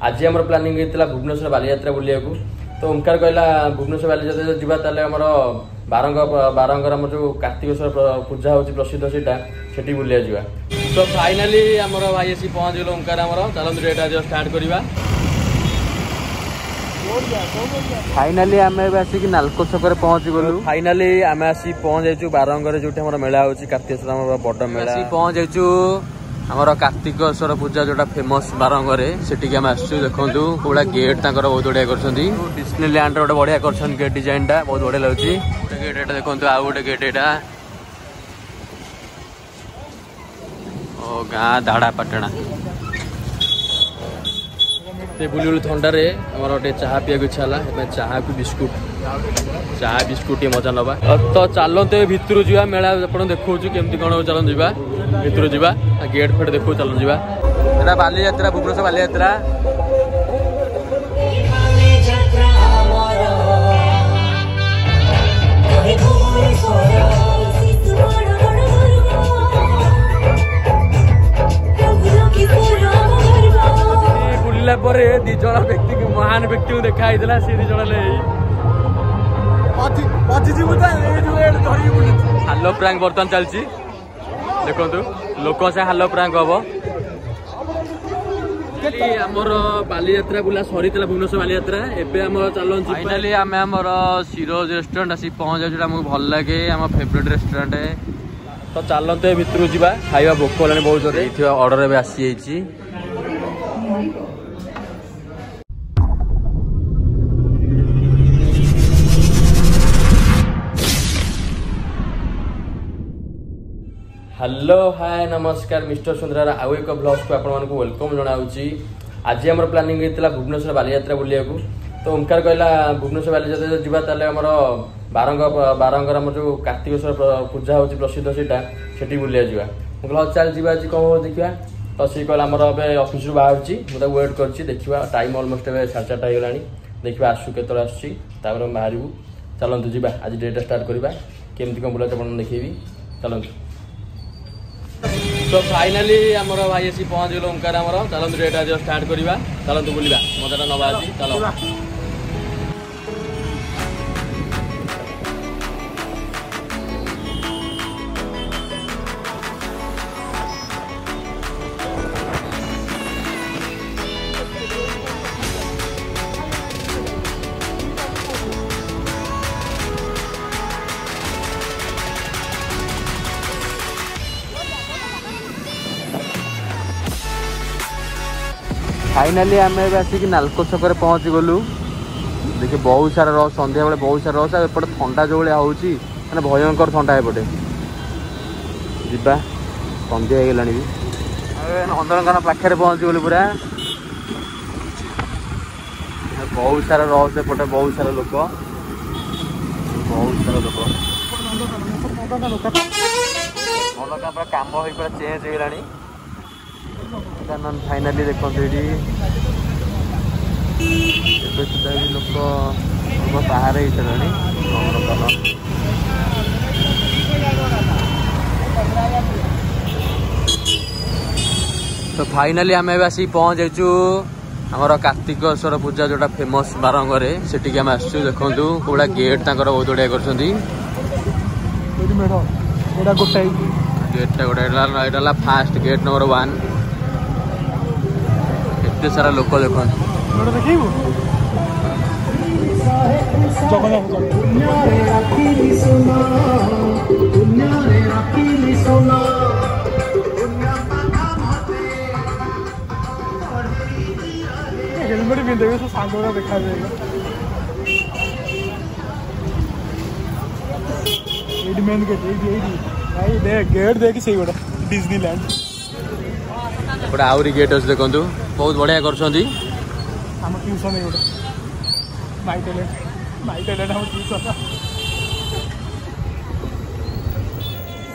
आज आम प्लानिंग होता भुवनेश्वर बालीयात्रा बुलिया तो ओमकार कहला भुवनेश्वर बालीयात्रा जीवा ताले आमर बारंगर आम जो कार्तिकेश्वर पूजा होची प्रसिद्ध सेठी बुलिया जीवा। तो फाइनाली आमर भाई आसी पहुँच गल ओमकार आमर चलते एटा जो स्टार्ट करवा। फाइनाली आम आसिक नालको छक पहुँच गलु। फाइनाली आम आसी पहुँच जाइछु बारंगर जो मेला होची कार्तिकेश्वर बड़ मेला पहुँच जाइछु आमर कार्तिकेश्वर पूजा जोटा फेमस बारंगरे सेटिक आम आसु देखु कोड़ा गेट तांकर बहुत बढ़िया करछंती डिस्नीलैंड गोटे बढ़िया करछन गेट डिजाइन टा बहुत बढ़िया लगुची। गेट एटा देखु आ गोटे गेट एटा ओ गाँ दाड़ा पाटणा बुली बुली थंडारे आमर गोटे चाह पीया इच्छा है चाह को बिस्कुट मजा नवा। तो चलते भितर जा मेला आप देखो केमती कौन चलते जा भितर जा गेट फेट देखो चल जा बालीयात्रा भुवनेश्वर बालीयात्रा। बुलिला दी जन व्यक्ति महान व्यक्ति को देखाई सी दी जन हालो प्रांक बर्तमान चलती देखो लोक से हालो प्रांक हम आमर बालीयात्रा बुला सरी भुवनेश्वर बालीयात्रा एवं चल फाइनाली आम आमर सिरोज रेस्टोरेंट आसी पहुँच जाए आमको भल लगे आम फेवरेट रेस्टोरेंट। तो चलते भितर जा खाଇବା भोक होगा बहुत जोर ऑर्डर एवं आसी जाइए। हेलो हाय नमस्कार मिस्टर सुंदरार आउ एक ब्लॉग को आपण वेलकम जनाऊँगी। आज आम प्लानिंग होता भुवनेश्वर बालीयात्रा बुलिया तो ओमकार कहला भुवनेश्वर बालीयात्रा जीवा ताले आमर बारंगर आम जो कार्तिकेश्वर पूजा होची प्रसिद्ध सेठी बुलिया जीवा। मुझे चल जी आज कौन हो देखा तो सी कहला आमर ऑफिस बाहर मुझे वेट कर देखा टाइम अलमोस्ट 4:30 होगा देखा आसू के आसुर बाहर चलतु जी आज डेटा स्टार्ट करवा केमती कौन बुला आप देखेबी चलतु। तो फाइनाली आमर भाई आसी पहुँच गल ओमकार आमर चलतु डेटा जो स्टार्ट करवा चलतु बुलवा मजाटा नवा आज चल। फाइनाली आम आसिक नालको छक पहुँच गलु। देखिए बहुत सारा रस संध्या बेले बहुत सारा रस एपटे ठंडा जो भाया हो भयंकर ठंडा एपटे जा संध्या हो गला भी नंदनकानन पाखे पहुँच गलु पूरा बहुत सारा रस एपटे बहुत सारा लोक नंदनकानन काम हो चेंज हो गला। फाइनाली देखो सुधा भी लोक बाहर ही चलानी। तो फाइनाली आम आसी पहुँच जाइछु आमर कार्तिकेश्वर पूजा जोटा फेमस बारंगरे सेटिक आम आसु देखु कोड़ा गेट तांकर बहुत बढ़िया करछंती गेट गोटे फास्ट गेट नंबर 1 एते सारा लोक देखो देखा गेट देख डिज्नीलैंड गोटे आहरी गेट अच्छे देखु बहुत बढ़िया कर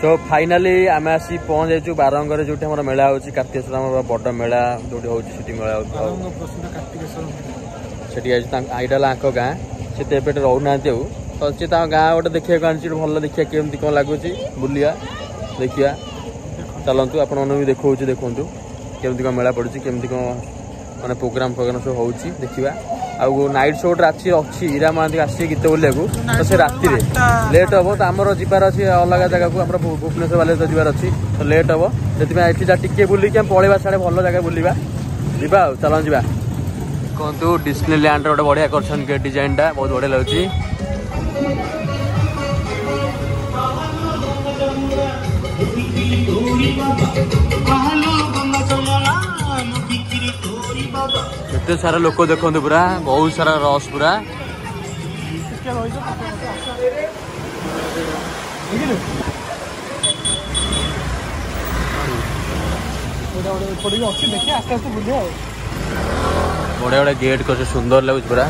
तो फाइनाली आम आसी पहुँच जाइछु बारंगर जो मेला होची कार्तिकेश्वर बड़ मेला जो मेला आईडा गाँ से रोना तो सी गाँ गोटे देखा भल देखिए केमती कौन लगुच बुलिया देखिया चलतु आपण भी देखा देखु केमती कौन मेला पड़ी केमती कौन मैंने प्रोग्राम सब हो देखा आउ नाइट शो राति अच्छी हीरा महांती आसी गीत बोलिया तो से राति लेट हम तो आमर जबार अच्छी अलग जगह को भुवनेश्वर बालेश्वर जबार अच्छी तो लेट हम से टिके बुलिकी पलैया साढ़े भल जगह बुलवा जा चल जा कहतु डिस्नीलैंड गोटे बढ़िया कर डिजाइन टा बहुत बढ़िया लगे केते सारा लोक देखते पूरा बहुत सारा रस पूरा बढ़िया बढ़िया गेट कर सुंदर लगुच पूरा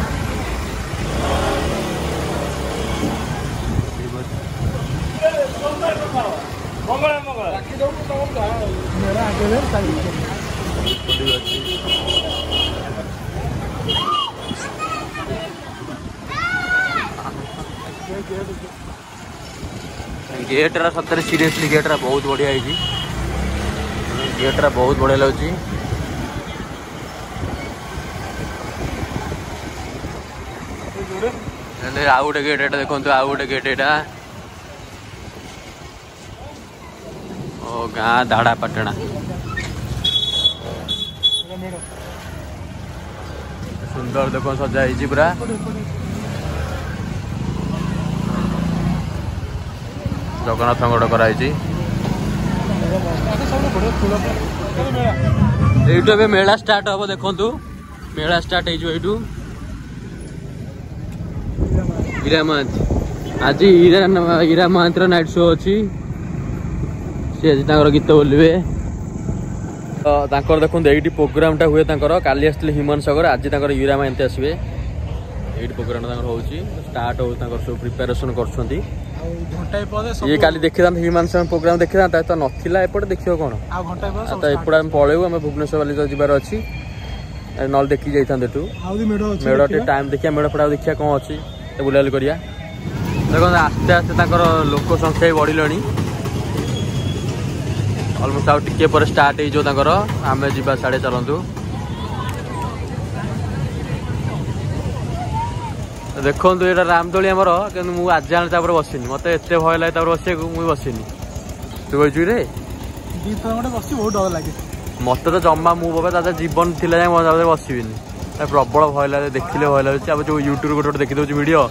गेट रा सतरे सीरियसली गेट रा बहुत बढ़िया है गेट रा बहुत बढ़िया लगे आउ गोटे गेट एटा देखो आउ गोटे गेट एटा ओ गाँ दाड़ा पटना सुंदर देखो सजा है पूरा जगन्नाथ गोटे कराई ये मेला स्टार्ट हम देखु मेला स्टार्ट हो हीरा महांती आज हीरा महांती नाइट शो अच्छी सी आज गीत बोलिए तो देखो ये प्रोग्राम टा हुए काली आसते हिमन सागर आज हीरा महांती आसवे ये प्रोग्राम हो स्टार्ट हो सब प्रिपेरेसन कर ये काली देखी था हिमान प्रोग्राम देखी था तो नाला एपटे देखिए कौन तो एपटे आम पलू आम भुवनेश्वर बालेश्वर जबार अच्छी ना देखी जाता मेढ़ टाइम देखिए मेढ़ फड़ा देखिए कौन अच्छी बुलाबुली करिया देखो आस्ते आस्ते लोक संख्या बढ़िले अलमोस्ट आउ टिके पर स्टार्ट हो आम जा साढ़े चलतु देखो ये रामदोली आमर कि मुझे आज जाने बसनी मत एत भय लगे बस मुझे बसनी तू बस रे बहुत डर लगे मत तो जमा मुझे जीवन थी बसबी प्रबल भय लगे देखिले भय लगे अब जो यूट्यूब गोटे गोटे देखी वीडियो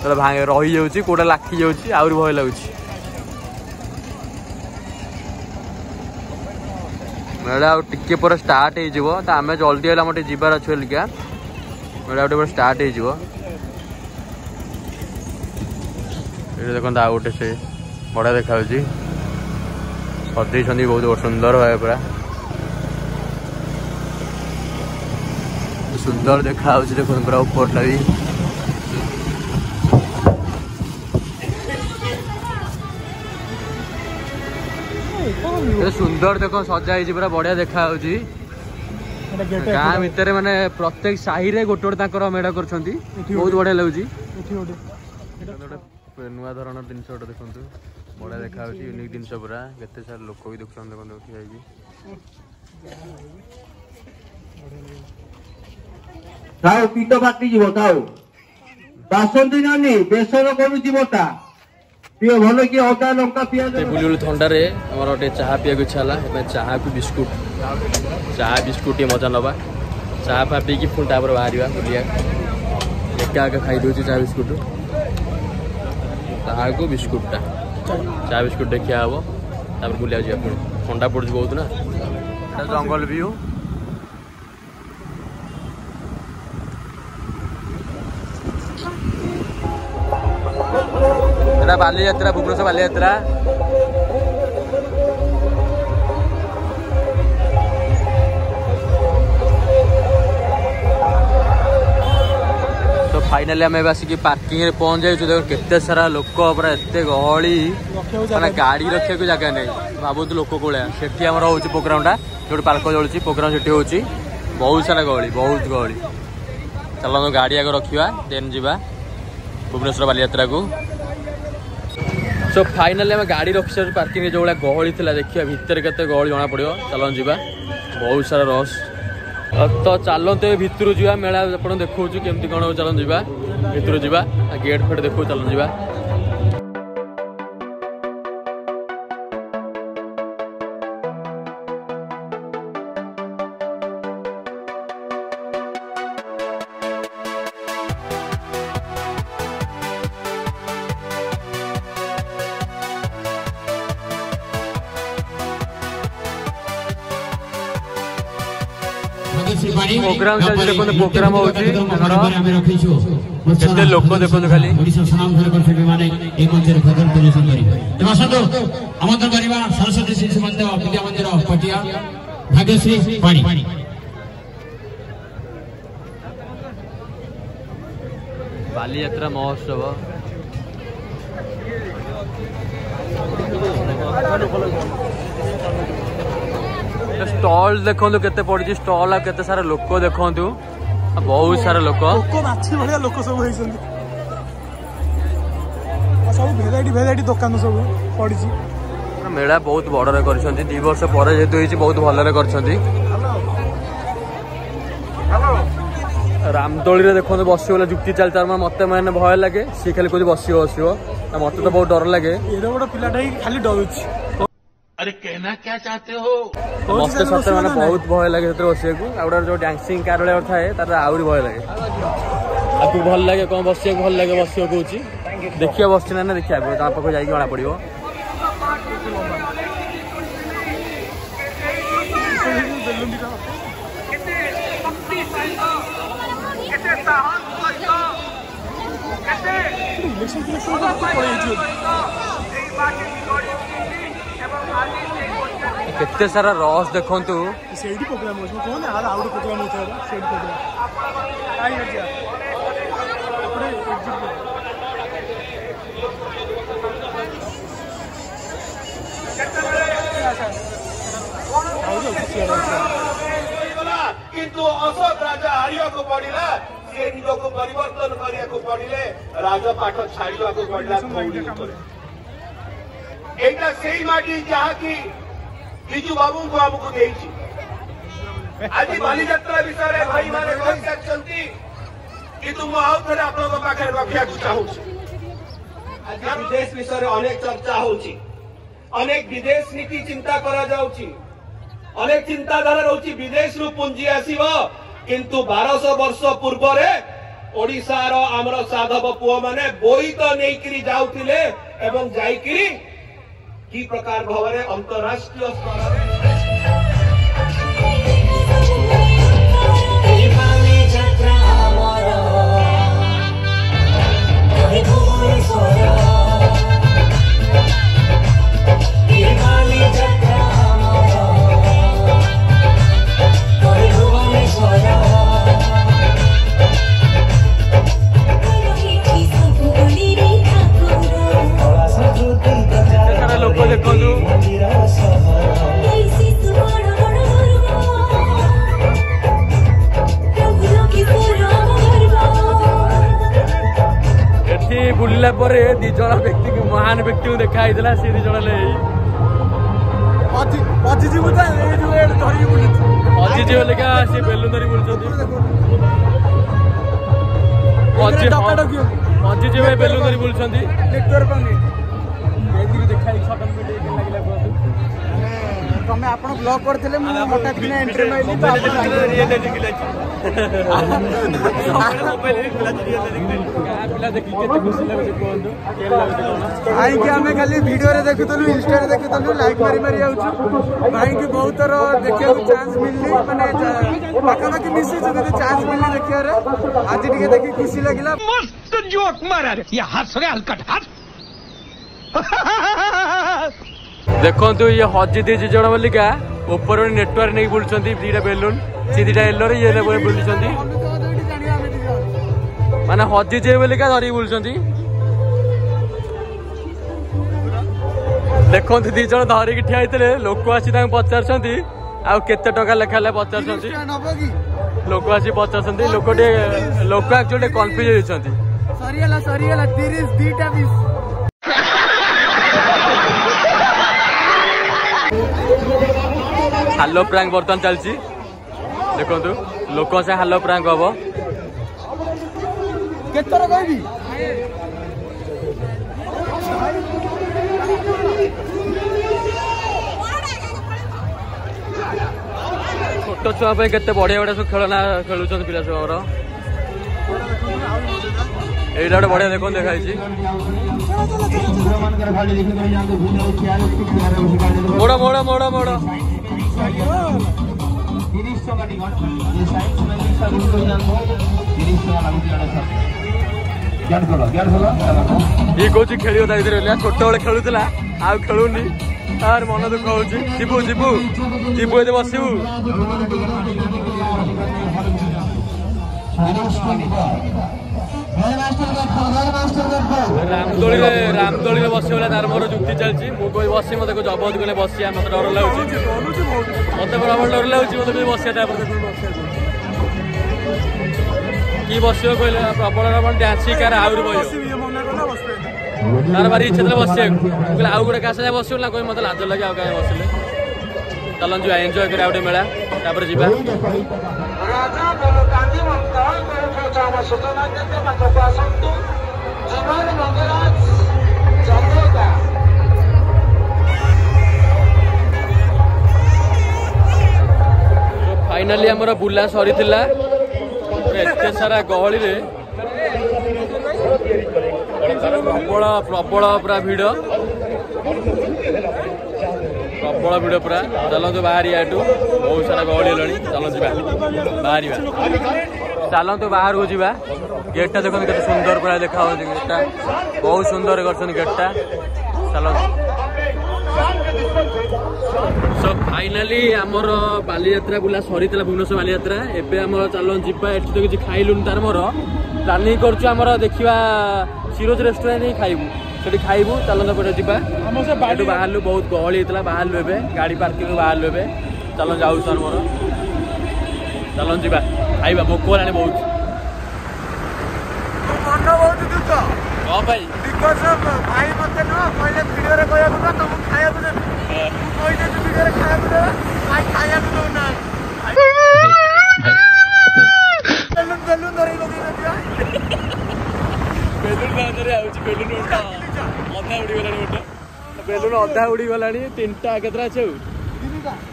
रही जाऊँगी कौटा लाखी जाऊँगी आहरी भय लगुच मेला आ टिके पर स्टार्ट हो आम जल्दी आम जबार अच्छे बोलिका मेला गोटे स्टार्ट हो देखो आ गोटे से बढ़िया देखा सजे बहुत सुंदर भाई पूरा सुंदर देखा देखो पूरा ऊपर लगी सुंदर देखो सजा पूरा बढ़िया देखा गाँ भितर माने प्रत्येक साही रे गोटे गोटे मेढ़ कर बहुत बढ़िया लगे नुआ धरण जिनस गोटे देखो बढ़िया देखा यूनिक जिनस पूरा केते सारा लोक भी देखुन खाओ पीट फाटी जीव खाओ बासंती नानी बेसन करूची बटा पियो भल कि अदा लंका पियाज बुली थंडारे हमर गोटे चाहा पिया इच्छा है चाहा को बिस्कुट चाहा बिस्कुट मजा नवा चाहा फा पी पुणी तापर बाहर बुलिया एका एका खाई दूसरी चाहा बिस्कुट चाहा को बिस्कुटा चाहा बिस्कुट देखिया हम बुलिया जा पुणी ठंडा पड़े बहुत ना जंगल व्यू बालीयात्रा भुवनेश्वर बालीयात्रा तो फाइनाली आम आसिक पार्किंग रे पहुंच जाइए देखो केते सारा लोक पूरा एत गहली मैंने गाड़ी रखा जगह नहीं भावुत लोक कौया से आम हो प्रोग्रामटा जो पार्क चलुची प्रोग्राम से हो बहुत सारा गहली बहुत गहली चलो गाड़ी आगे रखा देन जा भुवनेश्वर बालीयात्रा को सो फाइनाली आम गाड़ी रखी पार्किंग जो भाया गहली थी देखिए भितर केते गहली जना पड़ो चलन जा बहुत सारा रस तो चलते भितर जा मेला आप देखा केमती कौन चल जा भितर जा गेट फेट देखो चल जा प्रोग्राम चलते देखो प्रोग्राम होते लोक देखो खाली आमंत्रण करवा सरस्वती शिशु मंदिर विद्या मंदिर पटिया भाग्यश्री पाणी बालीयात्रा महोत्सव स्टॉल देखो केते पड़ी स्टॉल केते सारा लोक देखो बहुत सारा लोक माछी भाया लोक सब सब भेराइटी दुकान सब पड़ी मेला बहुत बड़े कर 2 वर्ष पर जेहेतु बहुत भलरे कर रामदोली देखो बस जुक्ति चलता मत मैंने भय लगे सी खाली कह बस मत तो बहुत डर लगे पिलाटा खाली डरुच अरे कहना क्या चाहते हो मत सत मैंने बहुत भय लगे बस जो डांसिंग कारल थाए आहरी भय लगे आपको भल लगे कौन बस भल लगे बस कौच देखिए बस ना देखिए पाख जा जना पड़ो केते सारा रस देखु प्रोग्राम किंतु अशोक राजा हारिया को पड़िला से निजक परिवर्तन करिया को पड़िले राजपाठ छाड़िया को पड़िला एटा सेही माटी जहाँ की बिजू बाबू को आमको देइछि आज बालीयात्रा विषय भाई माने कहते किंतु मु आउ थरे आपन पाखे रखिया को चाहूछि आज विदेश विषय अनेक चर्चा होछि अनेक विदेश नीति चिंता करा जाउछि अनेक चिंताधारा रोची विदेश रु पुंजी आसीबो किंतु 1200 वर्ष पूर्व रे ओडिसा रो हमर साधव पुओ माने बोईत नेइकरी जाउथिले एवं जाइकरी की प्रकार भावरे अंतरराष्ट्रीय स्तर बुलला पर दी जन व्यक्ति महान व्यक्ति को देखा सी दी जन अजीजी लेखा सी बेलून धरी अजीजी भाई बेलून धरी बुलूं तमें आप ब्लॉग करते हठात कि एंट्री माइली भाई की आम खाली वीडियो देखुलु इंस्टा देखुलु लाइक मारी मारी जाऊँ भाई की बहुत थर देखा चांस मिलनी माने पाखापाखि मिसी चांस मिलनी देखिए आज टे देखी खुशी लगे मस्त जोक मारा देखो ये हजी दी जन बोलिका ऊपर नेटवर्क नहीं बुलूं दीटा बेलून सी दीटा एलोर ये बुलूं माने हजी जे बोलिका धरी बुलूं देखो दी जन धरिकी ठिया होते लोक आसी पचार आते टका लेखा पचार लोक आसी पचार लोक एक्चुअली कन्फ्यूज होती हालो प्रांक बर्तमान चलती देखो लोक से हाल प्रांक हम केतर कहबी छोट छुआ केते बढ़िया बढ़िया सब खेलना खेलुछन पिला सब हमर एइटा गोटे बढ़िया देखो देखाई मोड़ मोड़ मोड़ मोड़ ये कौच खेल छोट बड़े खेलुला आउ खेलुनी तार मन दुख हो जीवु जीवु जीवु ये बसबू रामदोली बसगला तार मोर जुक्ति चलती मुझे बसी मत जबरदस्त गले बस मत डर लगुच मत बराबर डर लगुच मत बस कि बस कहले प्रबल डांस कार आउर तार भारी इच्छा था बस आउ गोटे क्या बस ना कह मत लाज लगे आउ कहीं बसले चलन जा एंजॉय कर गोटे मेला तापर जीवा फाइनाली आमर बुला सरी एते सारा गहली रे प्रबल प्रबल पूरा भिड़ प्रबल भिड़ पूरा चलतु बाहर याठू बहुत सारा गहली है चलतु बाहर चलतु बाहर को जा गेटा देखो के सुंदर पूरा देखा गेटा बहुत सुंदर कर गेटा चलतु सो फाइनाली आमर बालीयात्रा बुला सरी भुवनेश्वर बालीयात्रा एबे आम चलन जीवा एठी तो किसी खाइलुन तार मोर प्लानिंग करछु आमर देखिबा सिरोज रेस्टोरेंट ही खाइबू सेठी खाइबू चलन पटे जीवा एठू बाहरलु बहुत गहली होता बाहरलु एबे गाड़ी पार्किंग बाहरलु एबे चलन जाऊ सर मोर चलन जीवा खाइबा भोक होलानी बहुत मन बहुत दुख हां भाई बिकॉज़ भाई मते न पहले वीडियो रे कहया न तुम खाया दे तू कहले तू वीडियो रे खाया दे भाई खाया दे ना बेलून बेलून धरि लगे दिया बेलून बांधरे आउची बेलून उठा अधा उड़ी गलानी उठा बेलून अधा उड़ी गलानी तीनटा केतरा छै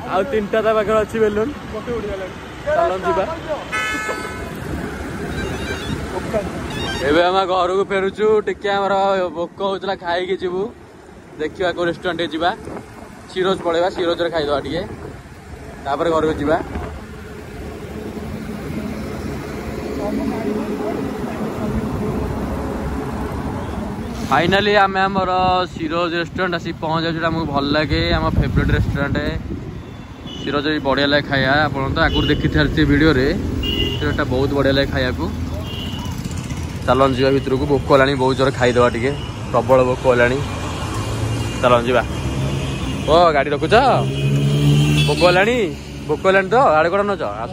आ तीनटा ता पाखर अछि बेलून कोटे उड़ी गलानी चलन जीवा एबे हम घर को फेरुचु टिके हमर भोक होतला खाई के जीवु देखिबा को रेस्टोरेंट जीवा सिरोज पळेबा सिरोज रे खाई दवा टिके तापर घर को जीवा फाइनाली आम आमर सिरोज रेस्टोरेंट आसी पहुँच जाऊँ आमको भल लगे आम फेवरेट रेस्टोरेंट सिरोज भी बढ़िया लगे खाया आप तो आगुरी देखी सारी वीडियो रेटा बहुत बढ़िया लगे खाया को चलन जा भितर को भोक होलानी बहुत जोर खाईदवा टे प्रबल भोक होलानी चलन जा ओ गाड़ी रखुच भोक होलानी तो आड़े कौन नच आस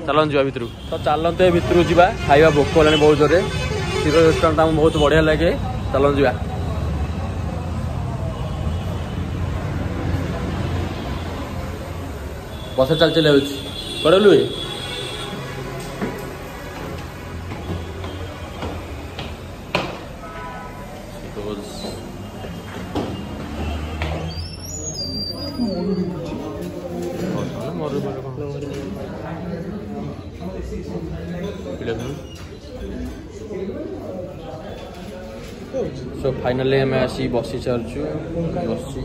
चलन जा भितर तो चलते भितर जा खाଇବା भोक होलानी बहुत जोरे सिरोज रेस्टोरेंट आमको बहुत बढ़िया लगे चलन जा बस चल चले कड़लु सो फाइनाली आम आसी बसी चलचु बसी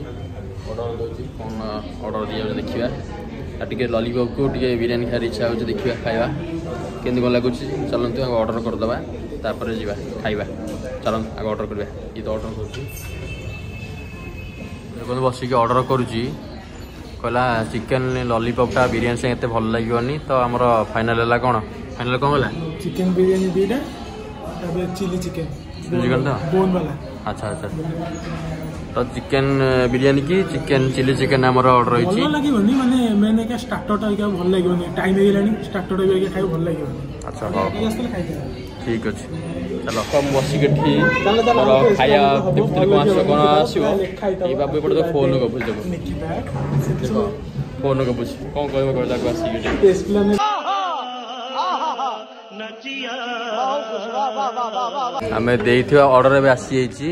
ऑर्डर दौर कौन ऑर्डर दिया देखा टे लॉलीपॉप को टे बिरयानी खाई इच्छा हो देखा खाଇବା केमती कौन लगुच चलते आगे ऑर्डर करदे तापर जा खाଇବା चलते आगे ऑर्डर करवा ये तो ऑर्डर कर बसिक ऑर्डर करुच्ची कहला चिकेन लॉलीपॉपटा बिरयानी से एत भल लगे तो आमर फाइनाल है कौन फाइनाल कौन है चिकेन बिरयानी दीटा चिली चिकेन चिकन तो बोन वाला अच्छा अच्छा तो चिकेन बिरयानी की चिकेन चिली चिकेन आमर ऑर्डर होइछि भल लागेबनी माने मैंने का स्टार्टर टा का भल लागेबनी टाइम हे गेलानी स्टार्टर टा के खाइ भल लागेबनी अच्छा हां ठीक अछि चलो कम बसी के ठीक और खाया भितर को आसो कोन आसीबो ए बाबू पड़ तो फोन को बुझ देखो फोन गपुची कौन कहबो कहला को आसी आमे देइथिवा ऑर्डर एबे आसी जाईची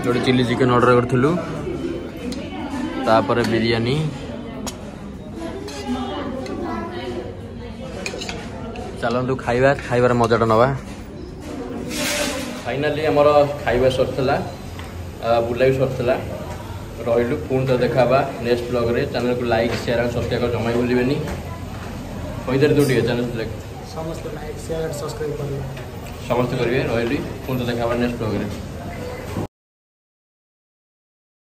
जोड़े चिली चिकन ऑर्डर करथिलु तापर बिरयानी चलतु खाइबा खाइबार मजाटा नवा फाइनाली आमर खाइबा सरथला बुलाई सरथला रहिलु पुणी तो देखाबा नेक्स्ट ब्लॉग रे चैनल को लाइक शेयर और सब्सक्राइब कर जमाई भूलिबेनी होइदर दो ठीक चैनल समस्त लाइक शेयर सब्सक्राइब करिवे समस्त करिवे रहिलु पुणी तो देखाबा नेक्स्ट ब्लॉग रे।